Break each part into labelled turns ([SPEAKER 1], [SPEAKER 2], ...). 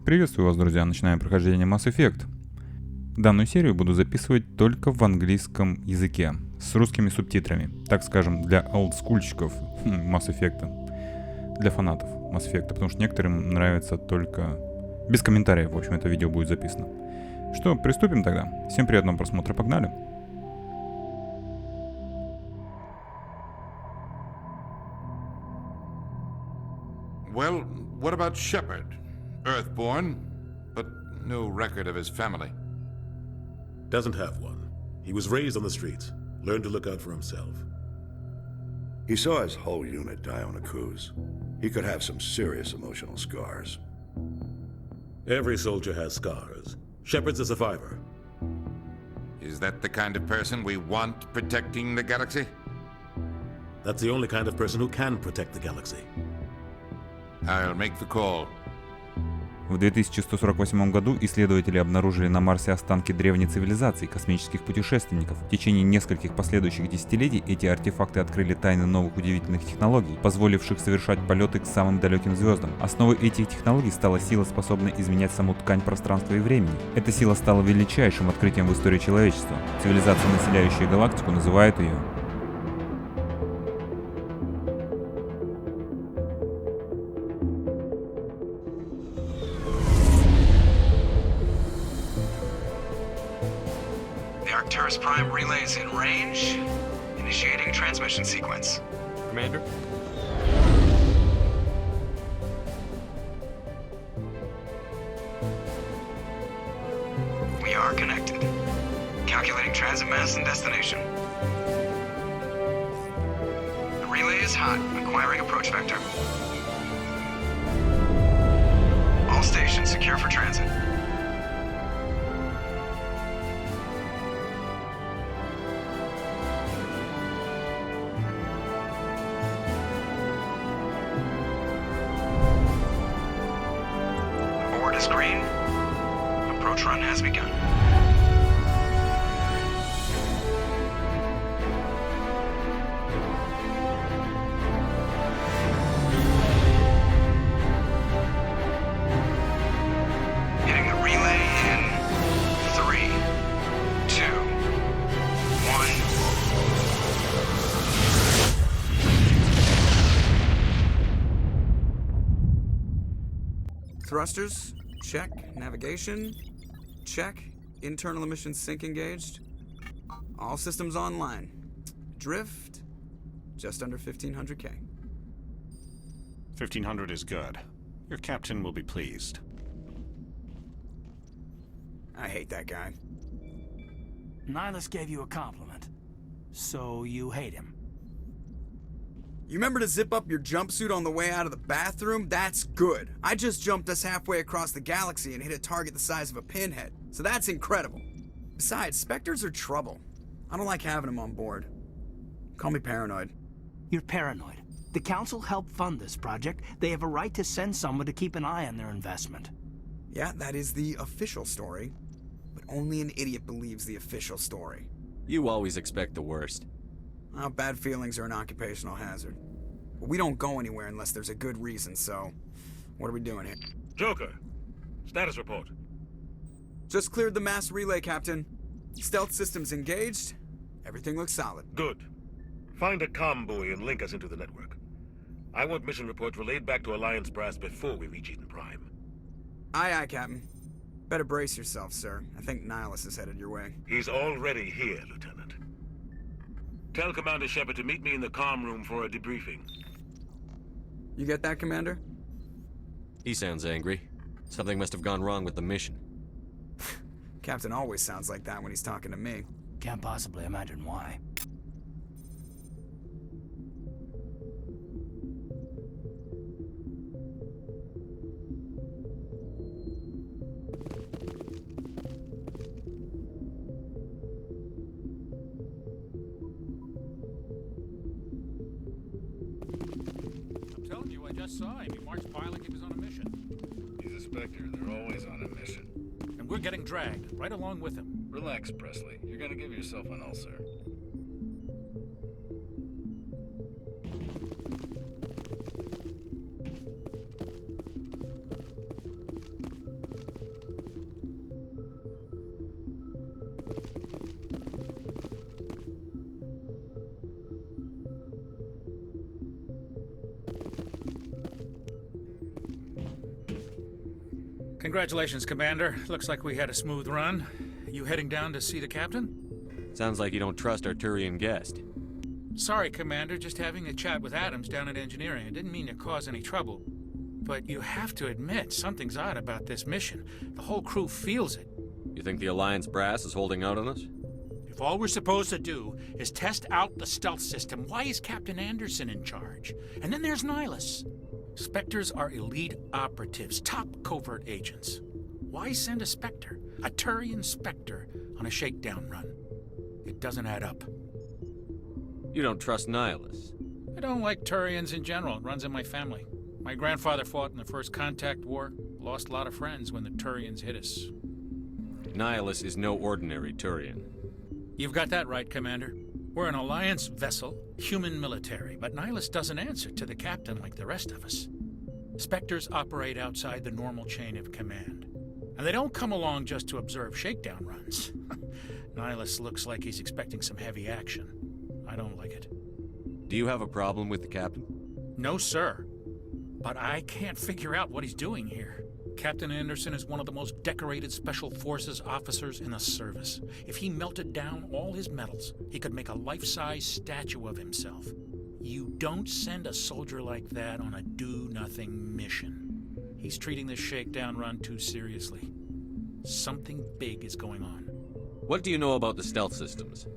[SPEAKER 1] Приветствую вас, друзья, начинаем прохождение Mass Effect. Данную серию буду записывать только в английском языке, с русскими субтитрами, так скажем, для олдскульщиков Mass Effect, для фанатов Mass Effect, потому что некоторым нравится только без комментариев, в общем, это видео будет записано. Что, приступим тогда? Всем приятного просмотра, погнали!
[SPEAKER 2] Well, what about Shepard? Earthborn, but no record of his family.
[SPEAKER 3] Doesn't have one. He was raised on the streets. Learned to look out for himself.
[SPEAKER 4] He saw his whole unit die on a cruise. He could have some serious emotional scars.
[SPEAKER 3] Every soldier has scars. Shepard's a survivor.
[SPEAKER 2] Is that the kind of person we want protecting the galaxy?
[SPEAKER 3] That's the only kind of person who can protect the galaxy.
[SPEAKER 2] I'll make the call.
[SPEAKER 1] В 2148 году исследователи обнаружили на Марсе останки древней цивилизации космических путешественников. В течение нескольких последующих десятилетий эти артефакты открыли тайны новых удивительных технологий, позволивших совершать полеты к самым далеким звездам. Основой этих технологий стала сила, способная изменять саму ткань пространства и времени. Эта сила стала величайшим открытием в истории человечества. Цивилизация, населяющая галактику, называют ее
[SPEAKER 5] Prime relays in range. Initiating transmission sequence.
[SPEAKER 6] Commander?
[SPEAKER 5] We are connected. Calculating transit mass and destination. The relay is hot. Acquiring approach vector. All stations secure for transit. Green. Approach run has begun. Hitting the relay in 3, 2, 1. Thrusters. Check. Navigation. Check. Internal emissions sync engaged. All systems online. Drift. Just under 1500K.
[SPEAKER 6] 1500 is good. Your captain will be pleased.
[SPEAKER 5] I hate that guy.
[SPEAKER 7] Nihilus gave you a compliment. So you hate him.
[SPEAKER 5] You remember to zip up your jumpsuit on the way out of the bathroom? That's good. I just jumped us halfway across the galaxy and hit a target the size of a pinhead. So that's incredible. Besides, Spectres are trouble. I don't like having them on board. Call me paranoid.
[SPEAKER 7] You're paranoid. The Council helped fund this project. They have a right to send someone to keep an eye on their investment.
[SPEAKER 5] Yeah, that is the official story. But only an idiot believes the official story.
[SPEAKER 8] You always expect the worst.
[SPEAKER 5] Well, bad feelings are an occupational hazard. But we don't go anywhere unless there's a good reason, so... What are we doing here?
[SPEAKER 3] Joker, status report.
[SPEAKER 5] Just cleared the mass relay, Captain. Stealth systems engaged. Everything looks solid.
[SPEAKER 3] Good. Find a comm buoy and link us into the network. I want mission reports relayed back to Alliance brass before we reach Eden Prime.
[SPEAKER 5] Aye, aye, Captain. Better brace yourself, sir. I think Nihilus is headed your way.
[SPEAKER 3] He's already here, Lieutenant. Tell Commander Shepard to meet me in the comm room for a debriefing.
[SPEAKER 5] You get that, Commander?
[SPEAKER 8] He sounds angry. Something must have gone wrong with the mission.
[SPEAKER 5] Captain always sounds like that when he's talking to me.
[SPEAKER 7] Can't possibly imagine why.
[SPEAKER 9] I just saw him. He marched by like he was on a mission.
[SPEAKER 10] He's a Spectre. They're always on a mission.
[SPEAKER 9] And we're getting dragged, right along with him.
[SPEAKER 10] Relax, Presley. You're gonna give yourself an ulcer.
[SPEAKER 9] Congratulations, Commander. Looks like we had a smooth run. You heading down to see the captain?
[SPEAKER 8] Sounds like you don't trust our Turian guest.
[SPEAKER 9] Sorry, Commander. Just having a chat with Adams down at engineering. I didn't mean to cause any trouble. But you have to admit, something's odd about this mission. The whole crew feels it.
[SPEAKER 8] You think the Alliance brass is holding out on us?
[SPEAKER 9] If all we're supposed to do is test out the stealth system, why is Captain Anderson in charge? And then there's Nihilus. Spectres are elite operatives, top covert agents. Why send a Spectre, a Turian Spectre, on a shakedown run? It doesn't add up.
[SPEAKER 8] You don't trust Nihilus?
[SPEAKER 9] I don't like Turians in general. It runs in my family. My grandfather fought in the First Contact War, lost a lot of friends when the Turians hit us.
[SPEAKER 8] Nihilus is no ordinary Turian.
[SPEAKER 9] You've got that right, Commander. We're an Alliance vessel, human military, but Nihilus doesn't answer to the captain like the rest of us. Spectres operate outside the normal chain of command. And they don't come along just to observe shakedown runs. Nihilus looks like he's expecting some heavy action. I don't like it.
[SPEAKER 8] Do you have a problem with the captain?
[SPEAKER 9] No, sir. But I can't figure out what he's doing here. Captain Anderson is one of the most decorated Special Forces officers in the service. If he melted down all his medals, he could make a life-size statue of himself. You don't send a soldier like that on a do-nothing mission. He's treating this shakedown run too seriously. Something big is going on.
[SPEAKER 8] What do you know about the stealth systems?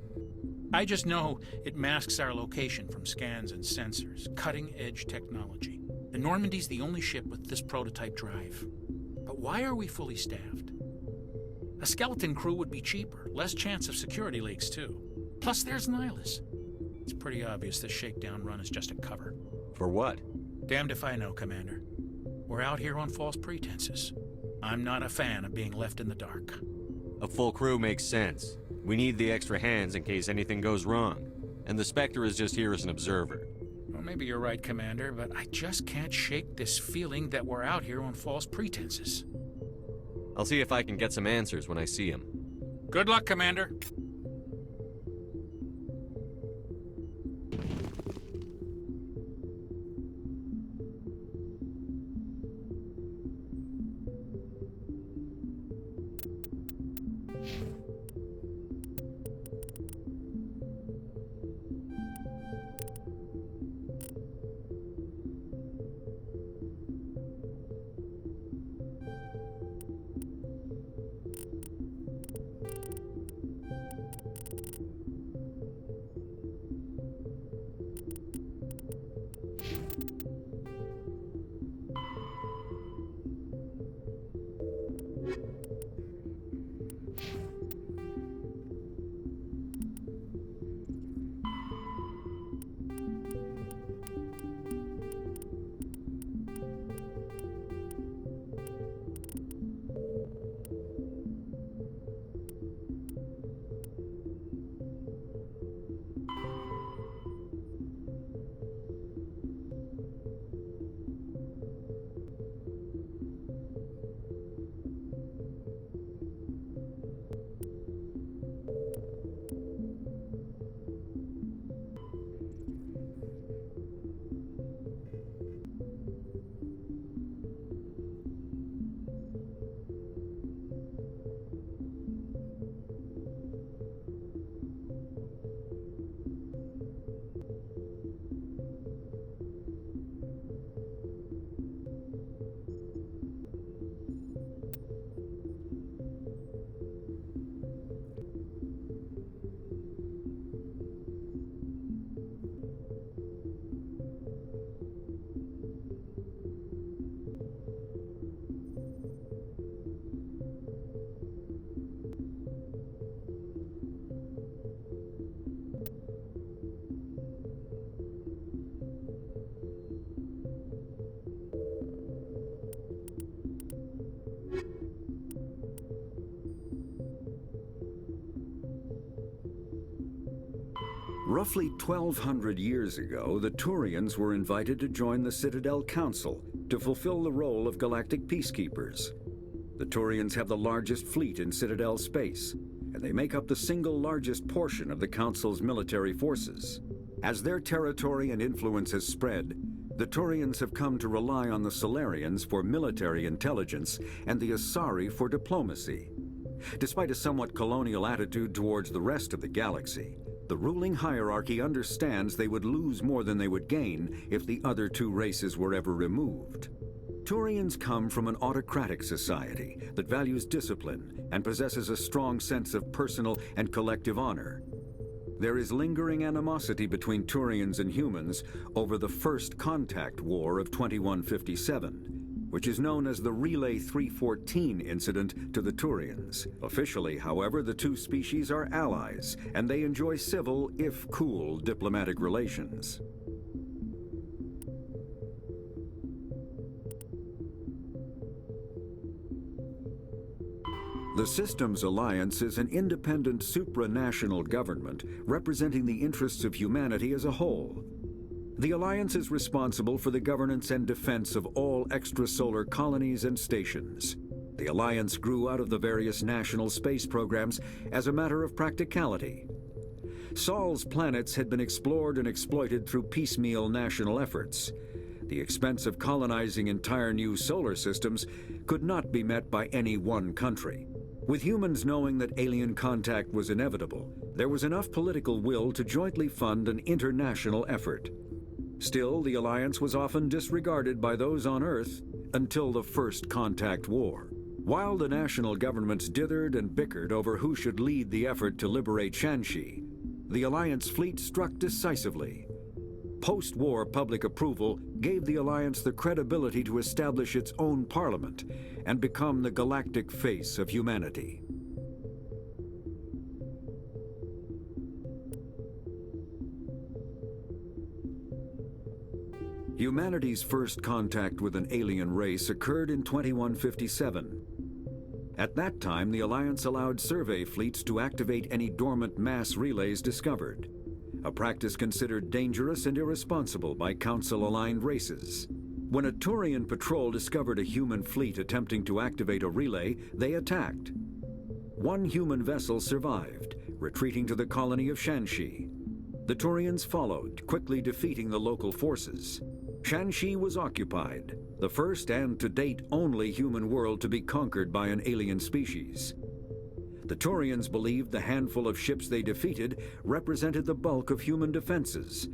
[SPEAKER 9] I just know it masks our location from scans and sensors. Cutting-edge technology. The Normandy's the only ship with this prototype drive. But why are we fully staffed? A skeleton crew would be cheaper, less chance of security leaks too. Plus there's Nihilus. It's pretty obvious this shakedown run is just a cover.
[SPEAKER 8] For what?
[SPEAKER 9] Damned if I know, Commander. We're out here on false pretenses. I'm not a fan of being left in the dark.
[SPEAKER 8] A full crew makes sense. We need the extra hands in case anything goes wrong. And the Spectre is just here as an observer.
[SPEAKER 9] Well, maybe you're right, Commander, but I just can't shake this feeling that we're out here on false pretenses.
[SPEAKER 8] I'll see if I can get some answers when I see him.
[SPEAKER 9] Good luck, Commander.
[SPEAKER 11] Roughly 1,200 years ago, the Turians were invited to join the Citadel Council to fulfill the role of galactic peacekeepers. The Turians have the largest fleet in Citadel space, and they make up the single largest portion of the Council's military forces. As their territory and influence has spread, The Turians have come to rely on the Solarians for military intelligence and the Asari for diplomacy. Despite a somewhat colonial attitude towards the rest of the galaxy, the ruling hierarchy understands they would lose more than they would gain if the other two races were ever removed. Turians come from an autocratic society that values discipline and possesses a strong sense of personal and collective honor. There is lingering animosity between Turians and humans over the First Contact War of 2157, which is known as the Relay 314 incident to the Turians. Officially, however, the two species are allies, and they enjoy civil, if cool, diplomatic relations. The Systems Alliance is an independent supranational government representing the interests of humanity as a whole. The Alliance is responsible for the governance and defense of all extrasolar colonies and stations. The Alliance grew out of the various national space programs as a matter of practicality. Sol's planets had been explored and exploited through piecemeal national efforts. The expense of colonizing entire new solar systems could not be met by any one country. With humans knowing that alien contact was inevitable, there was enough political will to jointly fund an international effort. Still, the Alliance was often disregarded by those on Earth until the First Contact War. While the national governments dithered and bickered over who should lead the effort to liberate Shanxi, the Alliance fleet struck decisively. Post-war public approval gave the Alliance the credibility to establish its own parliament and become the galactic face of humanity. Humanity's first contact with an alien race occurred in 2157. At that time, the Alliance allowed survey fleets to activate any dormant mass relays discovered, a practice considered dangerous and irresponsible by Council-aligned races. When a Turian patrol discovered a human fleet attempting to activate a relay, they attacked. One human vessel survived, retreating to the colony of Shanxi. The Turians followed, quickly defeating the local forces. Shanxi was occupied, the first and to date only human world to be conquered by an alien species. The Turians believed the handful of ships they defeated represented the bulk of human defenses,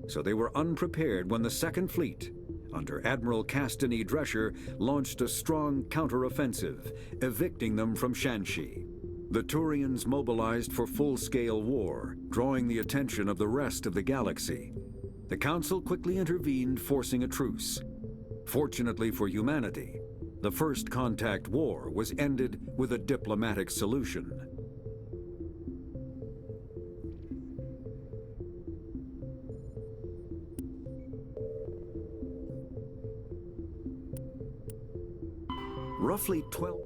[SPEAKER 11] so they were unprepared when the Second Fleet, under Admiral Castany Drescher, launched a strong counteroffensive, evicting them from Shanxi. The Turians mobilized for full-scale war, drawing the attention of the rest of the galaxy. The Council quickly intervened, forcing a truce. Fortunately for humanity, the First Contact War was ended with a diplomatic solution. Roughly 12...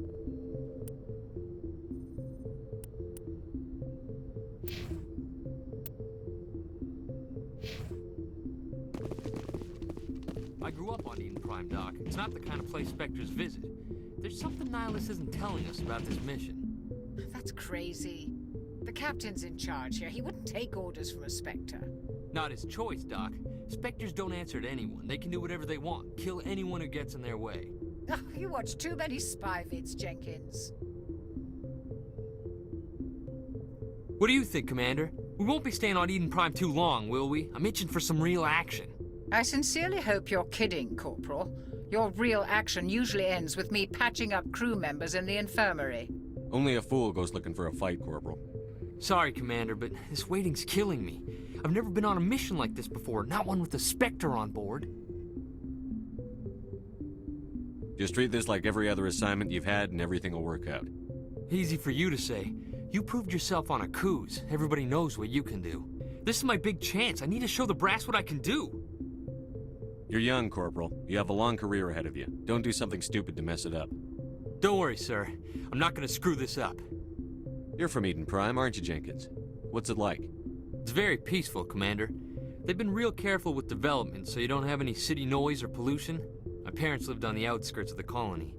[SPEAKER 12] I grew up on Eden Prime, Doc. It's not the kind of place Spectres visit. There's something Nihilus isn't telling us about this mission.
[SPEAKER 13] That's crazy. The captain's in charge here. He wouldn't take orders from a Spectre.
[SPEAKER 12] Not his choice, Doc. Spectres don't answer to anyone. They can do whatever they want. Kill anyone who gets in their way.
[SPEAKER 13] Oh, you watch too many spy vids, Jenkins.
[SPEAKER 12] What do you think, Commander? We won't be staying on Eden Prime too long, will we? I'm itching for some real action.
[SPEAKER 13] I sincerely hope you're kidding, Corporal. Your real action usually ends with me patching up crew members in the infirmary.
[SPEAKER 8] Only a fool goes looking for a fight, Corporal.
[SPEAKER 12] Sorry, Commander, but this waiting's killing me. I've never been on a mission like this before, not one with a Spectre on board.
[SPEAKER 8] Just treat this like every other assignment you've had and everything will work out.
[SPEAKER 12] Easy for you to say. You proved yourself on a cruise. Everybody knows what you can do. This is my big chance. I need to show the brass what I can do.
[SPEAKER 8] You're young, Corporal. You have a long career ahead of you. Don't do something stupid to mess it up.
[SPEAKER 12] Don't worry, sir. I'm not gonna screw this up.
[SPEAKER 8] You're from Eden Prime, aren't you, Jenkins? What's it like?
[SPEAKER 12] It's very peaceful, Commander. They've been real careful with development, so you don't have any city noise or pollution. My parents lived on the outskirts of the colony.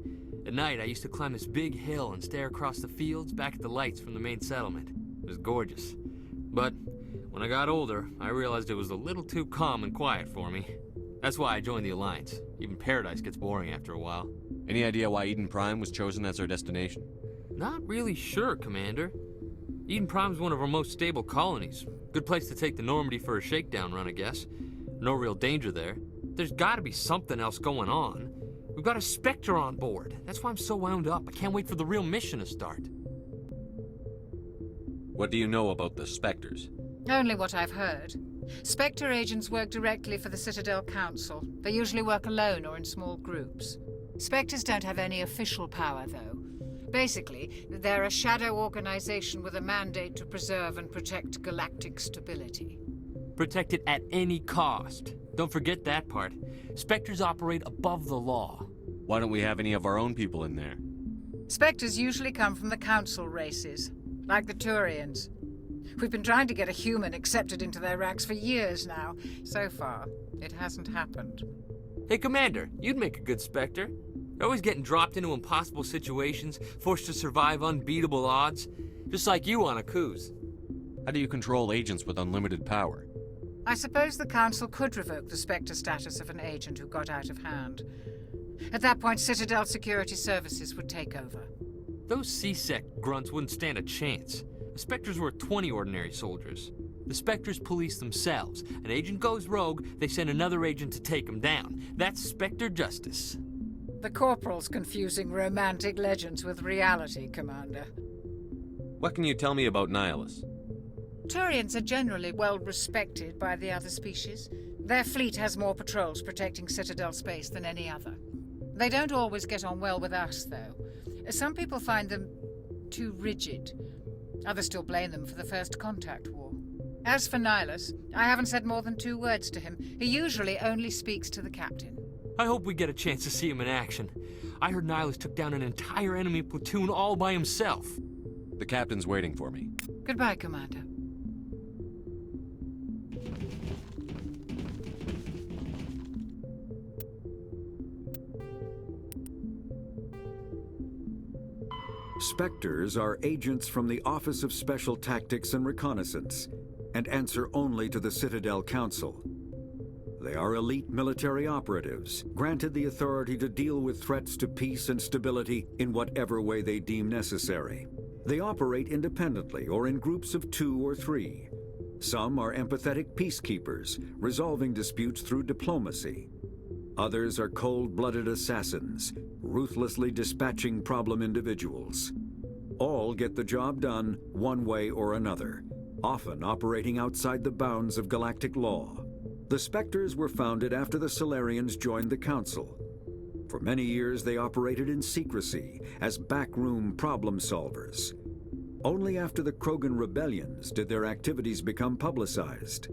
[SPEAKER 12] At night, I used to climb this big hill and stare across the fields back at the lights from the main settlement. It was gorgeous. But when I got older, I realized it was a little too calm and quiet for me. That's why I joined the Alliance. Even Paradise gets boring after a while.
[SPEAKER 8] Any idea why Eden Prime was chosen as our destination?
[SPEAKER 12] Not really sure, Commander. Eden Prime's one of our most stable colonies. Good place to take the Normandy for a shakedown run, I guess. No real danger there. There's gotta be something else going on. We've got a Spectre on board. That's why I'm so wound up. I can't wait for the real mission to start.
[SPEAKER 8] What do you know about the Spectres?
[SPEAKER 13] Only what I've heard. Spectre agents work directly for the Citadel Council. They usually work alone or in small groups. Spectres don't have any official power, though. Basically, they're a shadow organization with a mandate to preserve and protect galactic stability.
[SPEAKER 12] Protect it at any cost. Don't forget that part. Spectres operate above the law.
[SPEAKER 8] Why don't we have any of our own people in there?
[SPEAKER 13] Spectres usually come from the Council races, like the Turians. We've been trying to get a human accepted into their ranks for years now. So far, it hasn't happened.
[SPEAKER 12] Hey, Commander, you'd make a good Spectre. You're always getting dropped into impossible situations, forced to survive unbeatable odds. Just like you on a cruise.
[SPEAKER 8] How do you control agents with unlimited power?
[SPEAKER 13] I suppose the Council could revoke the Spectre status of an agent who got out of hand. At that point, Citadel Security Services would take over.
[SPEAKER 12] Those C-Sec grunts wouldn't stand a chance. The Spectres were 20 ordinary soldiers. The Spectres police themselves. An agent goes rogue, they send another agent to take him down. That's Spectre justice.
[SPEAKER 13] The Corporal's confusing romantic legends with reality, Commander.
[SPEAKER 8] What can you tell me about Nihilus?
[SPEAKER 13] Turians are generally well respected by the other species. Their fleet has more patrols protecting Citadel space than any other. They don't always get on well with us, though. Some people find them too rigid. Others still blame them for the First Contact War. As for Nihilus, I haven't said more than 2 words to him. He usually only speaks to the captain.
[SPEAKER 12] I hope we get a chance to see him in action. I heard Nihilus took down an entire enemy platoon all by himself.
[SPEAKER 8] The captain's waiting for me.
[SPEAKER 13] Goodbye, Commander.
[SPEAKER 11] Spectres are agents from the Office of Special Tactics and Reconnaissance, and answer only to the Citadel Council. They are elite military operatives, granted the authority to deal with threats to peace and stability in whatever way they deem necessary. They operate independently or in groups of 2 or 3. Some are empathetic peacekeepers, resolving disputes through diplomacy. Others are cold-blooded assassins, ruthlessly dispatching problem individuals. All get the job done one way or another, often operating outside the bounds of galactic law. The Spectres were founded after the Solarians joined the Council. For many years they operated in secrecy as backroom problem solvers. Only after the Krogan rebellions did their activities become publicized.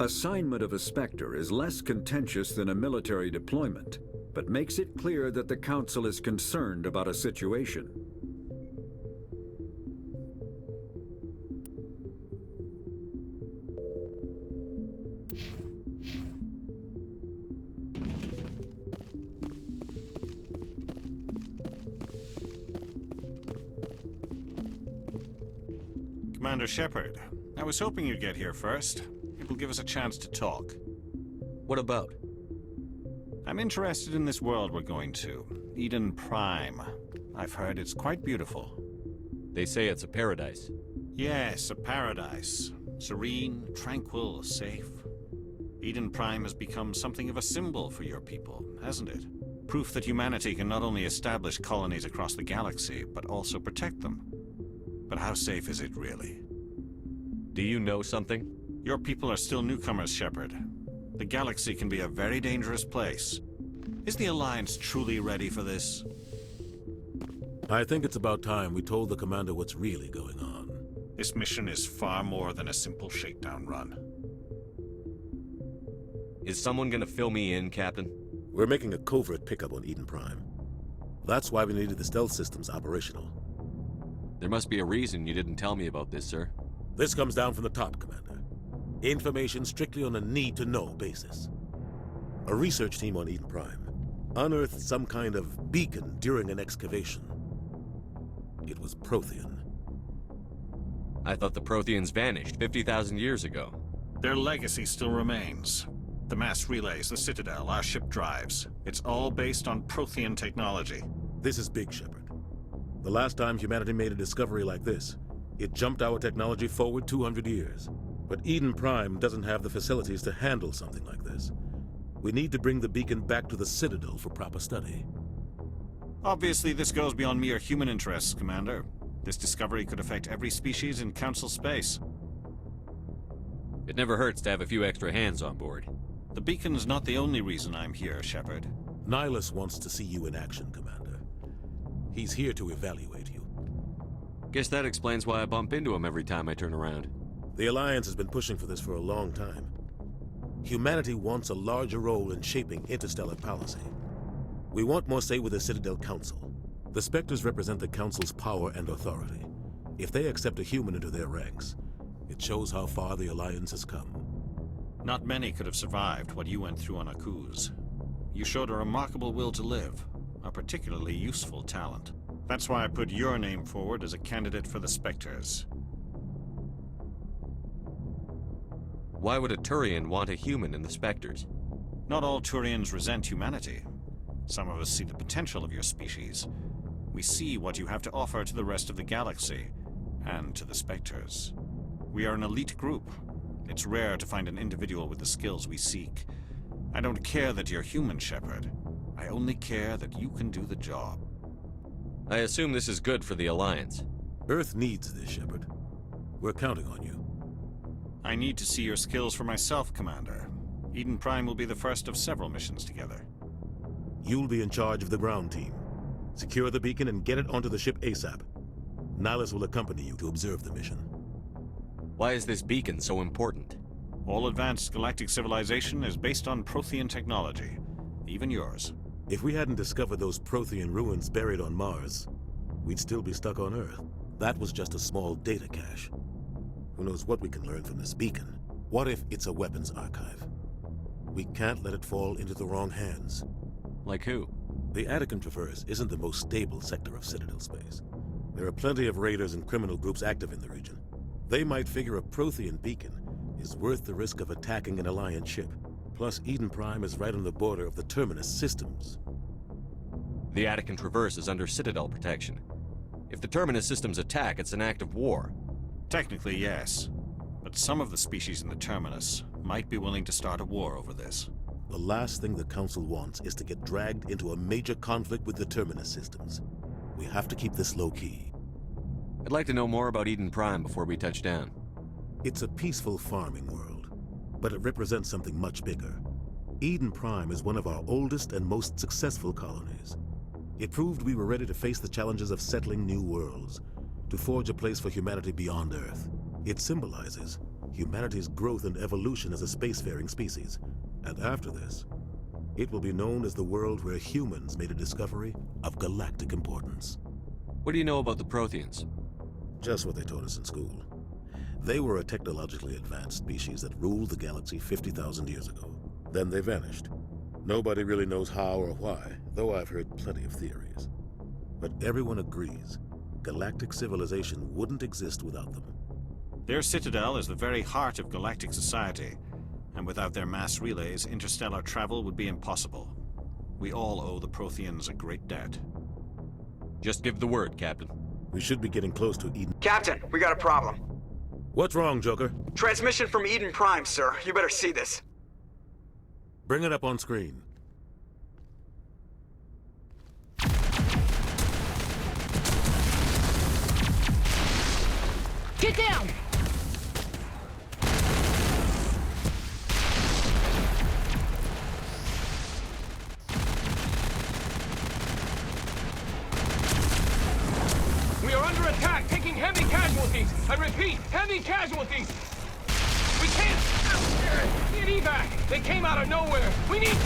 [SPEAKER 11] Assignment of a Spectre is less contentious than a military deployment, but makes it clear that the Council is concerned about a situation.
[SPEAKER 6] Commander Shepard, I was hoping you'd get here first. It will give us a chance to talk.
[SPEAKER 8] What about?
[SPEAKER 6] I'm interested in this world we're going to, Eden Prime. I've heard it's quite beautiful.
[SPEAKER 8] They say it's a paradise.
[SPEAKER 6] Yes, a paradise. Serene, tranquil, safe. Eden Prime has become something of a symbol for your people, hasn't it? Proof that humanity can not only establish colonies across the galaxy, but also protect them. But how safe is it really?
[SPEAKER 8] Do you know something?
[SPEAKER 6] Your people are still newcomers, Shepard. The galaxy can be a very dangerous place. Is the Alliance truly ready for this?
[SPEAKER 3] I think it's about time we told the commander what's really going on.
[SPEAKER 6] This mission is far more than a simple shakedown run.
[SPEAKER 8] Is someone gonna fill me in, Captain?
[SPEAKER 3] We're making a covert pickup on Eden Prime. That's why we needed the stealth systems operational.
[SPEAKER 8] There must be a reason you didn't tell me about this, sir.
[SPEAKER 3] This comes down from the top, Commander. Information strictly on a need-to-know basis. A research team on Eden Prime unearthed some kind of beacon during an excavation. It was Prothean.
[SPEAKER 8] I thought the Protheans vanished 50,000 years ago.
[SPEAKER 6] Their legacy still remains. The mass relays, the Citadel, our ship drives. It's all based on Prothean technology.
[SPEAKER 3] This is big, Shepard. The last time humanity made a discovery like this, it jumped our technology forward 200 years. But Eden Prime doesn't have the facilities to handle something like this. We need to bring the beacon back to the Citadel for proper study.
[SPEAKER 6] Obviously, this goes beyond mere human interests, Commander. This discovery could affect every species in Council space.
[SPEAKER 8] It never hurts to have a few extra hands on board.
[SPEAKER 6] The beacon's not the only reason I'm here, Shepard.
[SPEAKER 3] Nihilus wants to see you in action, Commander. He's here to evaluate you.
[SPEAKER 8] Guess that explains why I bump into him every time I turn around.
[SPEAKER 3] The Alliance has been pushing for this for a long time. Humanity wants a larger role in shaping interstellar policy. We want more say with the Citadel Council. The Spectres represent the Council's power and authority. If they accept a human into their ranks, it shows how far the Alliance has come.
[SPEAKER 6] Not many could have survived what you went through on Akuz. You showed a remarkable will to live, a particularly useful talent. That's why I put your name forward as a candidate for the Spectres.
[SPEAKER 8] Why would a Turian want a human in the Spectres?
[SPEAKER 6] Not all Turians resent humanity. Some of us see the potential of your species. We see what you have to offer to the rest of the galaxy, and to the Spectres. We are an elite group. It's rare to find an individual with the skills we seek. I don't care that you're human, Shepard. I only care that you can do the job.
[SPEAKER 8] I assume this is good for the Alliance.
[SPEAKER 3] Earth needs this, Shepard. We're counting on you.
[SPEAKER 6] I need to see your skills for myself, Commander. Eden Prime will be the first of several missions together.
[SPEAKER 3] You'll be in charge of the ground team. Secure the beacon and get it onto the ship ASAP. Nihilus will accompany you to observe the mission.
[SPEAKER 8] Why is this beacon so important?
[SPEAKER 6] All advanced galactic civilization is based on Prothean technology, even yours.
[SPEAKER 3] If we hadn't discovered those Prothean ruins buried on Mars, we'd still be stuck on Earth. That was just a small data cache. Who knows what we can learn from this beacon? What if it's a weapons archive? We can't let it fall into the wrong hands.
[SPEAKER 8] Like who?
[SPEAKER 3] The Attican Traverse isn't the most stable sector of Citadel space. There are plenty of raiders and criminal groups active in the region. They might figure a Prothean beacon is worth the risk of attacking an Alliance ship. Plus, Eden Prime is right on the border of the Terminus systems.
[SPEAKER 8] The Attican Traverse is under Citadel protection. If the Terminus systems attack, it's an act of war.
[SPEAKER 6] Technically, yes. But some of the species in the Terminus might be willing to start a war over this.
[SPEAKER 3] The last thing the Council wants is to get dragged into a major conflict with the Terminus systems. We have to keep this low-key.
[SPEAKER 8] I'd like to know more about Eden Prime before we touch down.
[SPEAKER 3] It's a peaceful farming world, but it represents something much bigger. Eden Prime is one of our oldest and most successful colonies. It proved we were ready to face the challenges of settling new worlds, to forge a place for humanity beyond Earth. It symbolizes humanity's growth and evolution as a spacefaring species. And after this, it will be known as the world where humans made a discovery of galactic importance.
[SPEAKER 8] What do you know about the Protheans?
[SPEAKER 3] Just what they taught us in school. They were a technologically advanced species that ruled the galaxy 50,000 years ago. Then they vanished. Nobody really knows how or why, though I've heard plenty of theories. But everyone agrees galactic civilization wouldn't exist without them.
[SPEAKER 6] Their citadel is the very heart of galactic society, and without their mass relays, interstellar travel would be impossible. We all owe the Protheans a great debt.
[SPEAKER 8] Just give the word, Captain.
[SPEAKER 3] We should be getting close to Eden.
[SPEAKER 5] Captain, we got a problem.
[SPEAKER 3] What's wrong, Joker?
[SPEAKER 5] Transmission from Eden Prime, sir. You better see this.
[SPEAKER 3] Bring it up on screen.
[SPEAKER 14] Get down!
[SPEAKER 15] We are under attack, taking heavy casualties. I repeat, heavy casualties. We can't... Need evac. They came out of nowhere. We need...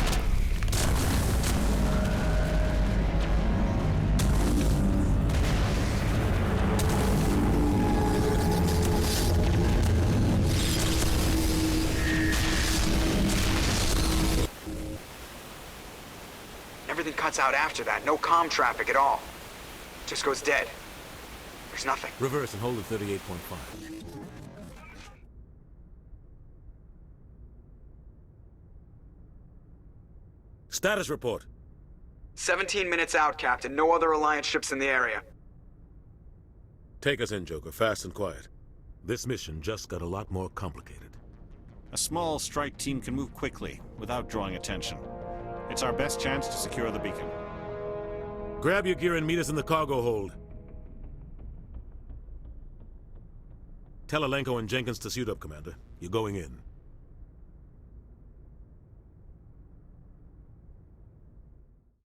[SPEAKER 5] Everything cuts out after that. No comm traffic at all. Just goes dead. There's nothing.
[SPEAKER 3] Reverse and hold at 38.5. Status report.
[SPEAKER 5] 17 minutes out, Captain. No other Alliance ships in the area.
[SPEAKER 3] Take us in, Joker, fast and quiet. This mission just got a lot more complicated.
[SPEAKER 6] A small strike team can move quickly, without drawing attention. It's our best chance to secure the beacon.
[SPEAKER 3] Grab your gear and meet us in the cargo hold. Tell Alenko and Jenkins to suit up, Commander. You're going in.